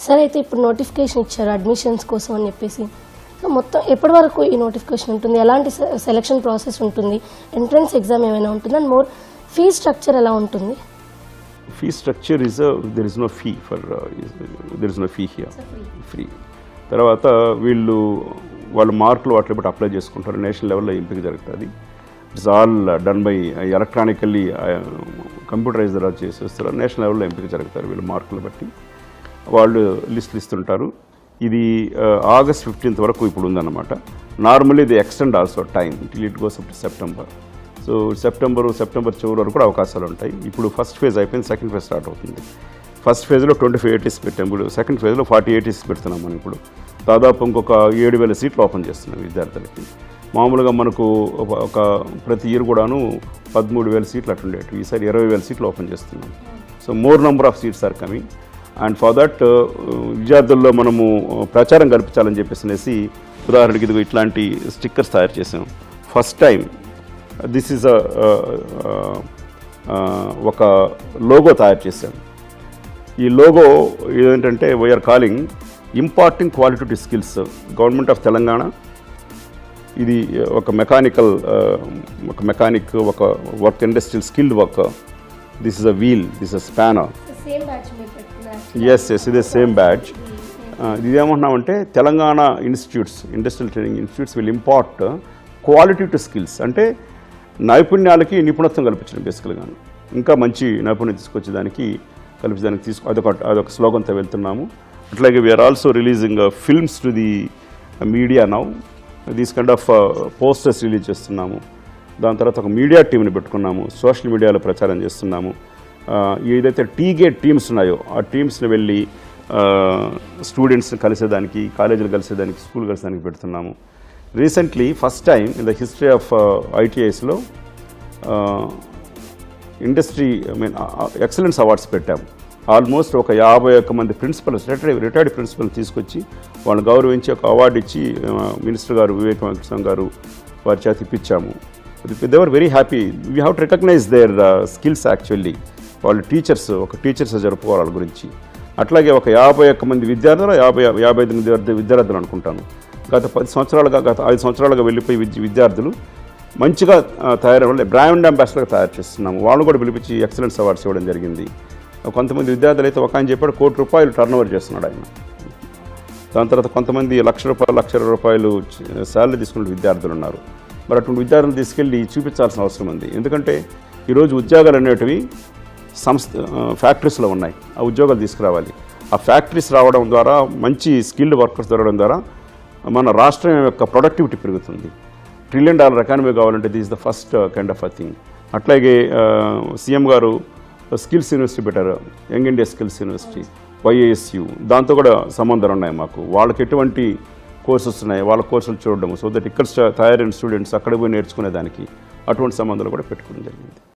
సరే, అయితే ఇప్పుడు నోటిఫికేషన్ ఇచ్చారు అడ్మిషన్స్ కోసం అని చెప్పేసి. సో మొత్తం ఎప్పటి వరకు ఈ నోటిఫికేషన్ ఉంటుంది, ఎలాంటి సెలక్షన్ ప్రాసెస్ ఉంటుంది, ఎంట్రన్స్ ఎగ్జామ్ ఏమైనా ఉంటుంది, అండ్ మోర్ ఫీ స్ట్రక్చర్ ఎలా ఉంటుంది? Fee structure there is no fee here, free. తర్వాత వాళ్ళ మార్కులు వాటిని బట్టి అప్లై చేసుకుంటారు. నేషనల్ లెవెల్లో ఎంపిక జరుగుతుంది. It's all done by electronically computerise ద్వారా చేసేస్తారు. నేషనల్ లెవెల్లో ఎంపిక జరుగుతారు. వీళ్ళు మార్కులు బట్టి వాళ్ళు లిస్టులు ఇస్తుంటారు. ఇది August 15th వరకు ఇప్పుడు ఉందన్నమాట. నార్మల్లీ ఇది extend also time till it goes up to September. So September చివరి వరకు కూడా అవకాశాలు ఉంటాయి. ఇప్పుడు ఫస్ట్ ఫేజ్ అయిపోయింది, సెకండ్ ఫేజ్ స్టార్ట్ అవుతుంది. ఫస్ట్ ఫేజ్లో 25 ATs పెట్టాం. ఇప్పుడు సెకండ్ ఫేజ్లో 40 ATs పెడుతున్నాం. మనం ఇప్పుడు దాదాపు ఇంకొక 7,000 సీట్లు ఓపెన్ చేస్తున్నాం విద్యార్థులకి. మామూలుగా మనకు ఒక ప్రతి ఇయర్ కూడాను 13,000 సీట్లు అట్లుండేవి. ఈసారి 20,000 సీట్లు ఓపెన్ చేస్తున్నాం. So more number of seats are coming. And for that విద్యార్థుల్లో మనము ప్రచారం కల్పించాలని చెప్పేసి ఉదాహరణకి ఇదిగో ఇట్లాంటి స్టిక్కర్స్ తయారు చేసాం. ఫస్ట్ టైం దిస్ ఈజ్ ఒక లోగో తయారు చేశాం. ఈ లోగో ఏంటంటే we're calling imparting quality skills government of Telangana. ఇది ఒక మెకానిక్, ఒక work industrial skilled work. This is a wheel, this is spanner. Yes, ఇదే సేమ్ బ్యాడ్జ్. ఇదేమంటున్నామంటే Telangana institutes, industrial training institutes will impart quality to skills. అంటే నైపుణ్యాలకి నిపుణత్వం కల్పించడం బేసికల్గా. ఇంకా మంచి నైపుణ్యం తీసుకొచ్చేదానికి అదొక స్లోగన్తో వెళ్తున్నాము. అట్లాగే we're also releasing films to the media now. These kind of posters release చేస్తున్నాము. దాని తర్వాత ఒక మీడియా టీంని పెట్టుకున్నాము. సోషల్ మీడియాలో ప్రచారం చేస్తున్నాము. ఏదైతే టీగేట్ టీమ్స్ ఉన్నాయో ఆ టీమ్స్ని వెళ్ళి స్టూడెంట్స్ని కలిసేదానికి, కాలేజీలు కలిసేదానికి, స్కూల్ కలిసేదానికి పెడుతున్నాము. Recently first time in the history of ITISలో ఎక్సలెన్స్ అవార్డ్స్ పెట్టాము. ఆల్మోస్ట్ ఒక 51 మంది ప్రిన్సిపల్స్, రిటైర్డ్ ప్రిన్సిపల్ని తీసుకొచ్చి వాళ్ళని గౌరవించి ఒక అవార్డు ఇచ్చి మినిస్టర్ గారు వివేక్ వెంకటస్వామి గారు వారి చేత ఇప్పించాము. They were very happy. We have to recognise their skills. Actually వాళ్ళు టీచర్స్ జరుపుకోవాలి వాళ్ళ గురించి. అట్లాగే ఒక 51 మంది విద్యార్థులు, 55 మంది విద్యార్థులు అనుకుంటాను. గత 5 సంవత్సరాలుగా వెళ్ళిపోయి విద్యార్థులు మంచిగా తయారయ్యే బ్రాండ్ అంబాసిడర్గా తయారు చేస్తున్నాము. వాళ్ళు కూడా పిలిపించి ఎక్సలెన్స్ అవార్డ్స్ ఇవ్వడం జరిగింది. కొంతమంది విద్యార్థులు అయితే ఒక ఆయన చెప్పాడు ₹1 కోటి టర్నోవర్ చేస్తున్నాడు ఆయన. దాని తర్వాత కొంతమంది ₹1,00,000 శాలరీ తీసుకున్న విద్యార్థులు ఉన్నారు. మరి అటువంటి విద్యార్థులు తీసుకెళ్ళి చూపించాల్సిన అవసరం ఉంది. ఎందుకంటే ఈరోజు ఉద్యోగాలు అనేటివి ఫ్యాక్టరీస్లో ఉన్నాయి. ఆ ఉద్యోగాలు తీసుకురావాలి. ఆ ఫ్యాక్టరీస్ రావడం ద్వారా, మంచి స్కిల్డ్ వర్కర్స్ దొరకడం ద్వారా మన రాష్ట్రం యొక్క ప్రొడక్టివిటీ పెరుగుతుంది. $1 ట్రిలియన్ ఎకానమీ కావాలంటే this is the first kind of a thing. అట్లాగే సీఎం గారు స్కిల్స్ యూనివర్సిటీ పెట్టారు, young India skills university, YISU. దాంతో కూడా సంబంధాలు ఉన్నాయి మాకు. వాళ్ళకి ఎటువంటి కోర్సెస్ ఉన్నాయి, వాళ్ళ కోర్సులు చూడడం, సో దట్ ఇక్కడ తయారైన స్టూడెంట్స్ అక్కడ పోయి నేర్చుకునేదానికి అటువంటి సంబంధాలు కూడా పెట్టుకోవడం జరిగింది.